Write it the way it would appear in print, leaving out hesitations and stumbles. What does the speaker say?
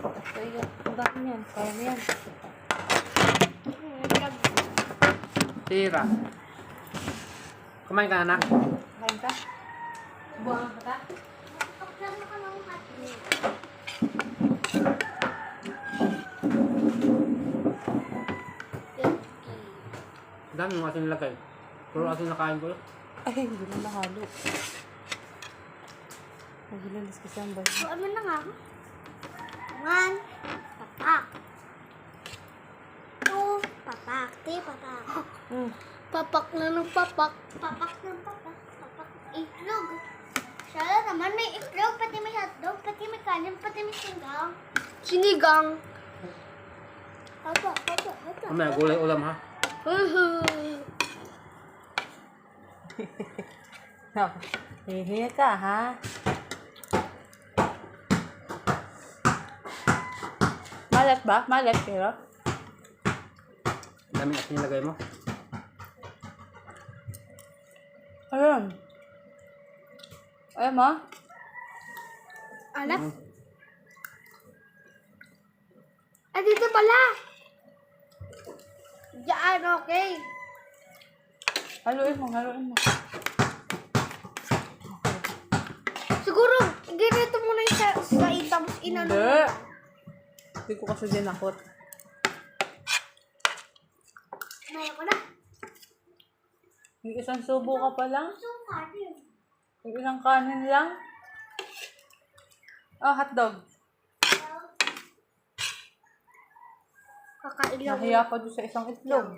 Kaya, ang dami yan. Kaya mo yan. Tira. Kumain ka, anak. Kain ka? Buang ka ta? Dami yung asin nilagay. Puro asin nakain ko. Ay, hindi na mahalo. Nagilalas kasi ang bahay. Ano na nga? 1, papak. 2, papak. 3, papak. Papak na ng papak. Papak ng papak. Papak. Itlog. Siya naman may itlog, pati may hotdog, pati may kanin, pati may sinigang. Sinigang. Hapa. Mamaya, gulay ulam ha. Hihinga ka, ha? Malat ba? Malat, pero? Dami asin nilagay mo. Ayun. Ayun mo? Alat? Ah, dito pala. Diyan, okay. Haluin mo. Siguro, ganito muna yung sa tapos inano. Hindi. Hindi ko kasi dinakot. Maya ko na. Yung isang subo ka pa lang. So, kanin. Yung isang kanin lang. Oh, hotdog. Kakain lang. Nahiya pa doon sa isang itlog.